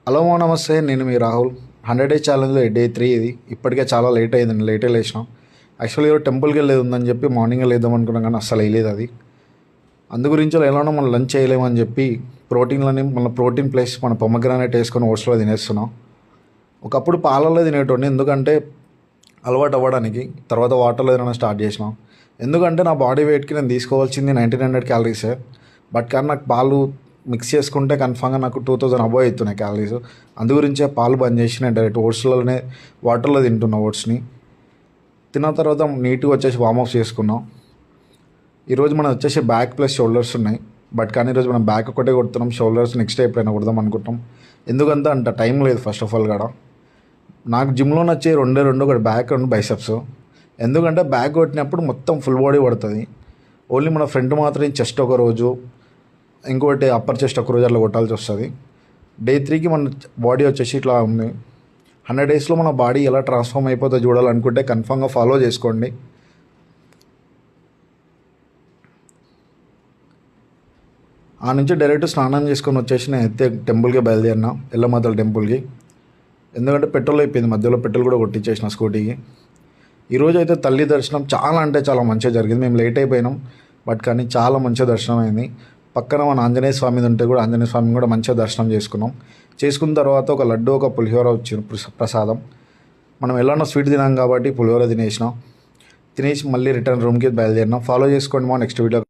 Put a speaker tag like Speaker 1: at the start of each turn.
Speaker 1: Hello నమస్తే, నేను మీ Rahul. 100 days ఛాలెంజ్లో day 3 ఇది. ఇప్పటికే చాలా లేట్ అయిందండి, లేటే లేచినాం. యాక్చువల్లీ ఈరోజు టెంపుల్కి వెళ్ళేది ఉందని చెప్పి మార్నింగ్ లేద్దాం అనుకున్నాం, కానీ అస్సలు వేయలేదు అది. అందు గురించి ఎలానో మనం లంచ్ చేయలేమని చెప్పి ప్రోటీన్లని మన ప్రోటీన్ ప్లస్ మన పొమగ్రానైట్ వేసుకొని ఓట్స్లో తినేస్తున్నాం. ఒకప్పుడు పాలల్లో తినేటోడిని, ఎందుకంటే అలవాటు అవ్వడానికి. తర్వాత వాటర్లో తినడం స్టార్ట్ చేసినాం. ఎందుకంటే నా బాడీ వెయిట్కి నేను తీసుకోవాల్సింది 1900 క్యాలరీసే. బట్ కానీ నాకు పాలు మిక్స్ చేసుకుంటే కన్ఫామ్గా నాకు 2000 అబోవ్ అవుతున్నాయి క్యాలరీస్. అందు గురించే పాలు బంద్ చేసి నేను డైరెక్ట్ ఓట్స్లోనే వాటర్లో తింటున్నా. ఓట్స్ని తిన్న తర్వాత నీట్గా వచ్చేసి వార్మప్స్ చేసుకున్నాం. ఈరోజు మనం వచ్చేసి బ్యాక్ ప్లస్ షోల్డర్స్ ఉన్నాయి. బట్ కానీ ఈరోజు మనం బ్యాక్ ఒకటే కొడుతున్నాం, షోల్డర్స్ నెక్స్ట్ డే ఎప్పుడైనా కొడదాం అనుకుంటాం. ఎందుకంటే అంత టైం లేదు ఫస్ట్ ఆఫ్ ఆల్ కూడా. నాకు జిమ్లో నచ్చే రెండు ఒకటి బ్యాక్, రెండు బైసెప్స్. ఎందుకంటే బ్యాక్ కొట్టినప్పుడు మొత్తం ఫుల్ బాడీ పడుతుంది. ఓన్లీ మన ఫ్రంట్ మాత్రం చెస్ట్ ఒక రోజు, ఇంకోటి అప్పర్ చెస్ట్ ఒక రోజు అట్లా కొట్టాల్సి వస్తుంది. డే 3కి మన బాడీ వచ్చేసి ఇట్లా ఉంది. 100 డేస్లో మన బాడీ ఎలా ట్రాన్స్ఫార్మ్ అయిపోతుందో చూడాలనుకుంటే కన్ఫామ్గా ఫాలో చేసుకోండి. ఆ నుంచి డైరెక్ట్ స్నానం చేసుకొని వచ్చేసి నేను అయితే టెంపుల్కి బయలుదేరిన, ఎల్లమాతల టెంపుల్కి. ఎందుకంటే పెట్రోల్ అయిపోయింది, మధ్యలో పెట్రోల్ కూడా కొట్టించేసిన స్కూటీకి. ఈరోజు అయితే తల్లి దర్శనం చాలా అంటే చాలా మంచిగా జరిగింది. మేము లేట్ అయిపోయినాం, బట్ కానీ చాలా మంచిగా దర్శనం అయింది. పక్కన మన ఆంజనేయ స్వామిది ఉంటే కూడా ఆంజనేయ స్వామిని కూడా మంచిగా దర్శనం చేసుకున్నాం. చేసుకున్న తర్వాత ఒక లడ్డు, ఒక పులిహోర వచ్చింది ప్రసాదం. మనం ఎలానో స్వీట్ తినాం కాబట్టి పులిహోర తినేసినాం. తినేసి మళ్ళీ రిటర్న్ రూమ్కి బయలుదేరినాం. ఫాలో చేసుకోండి మా నెక్స్ట్ వీడియో.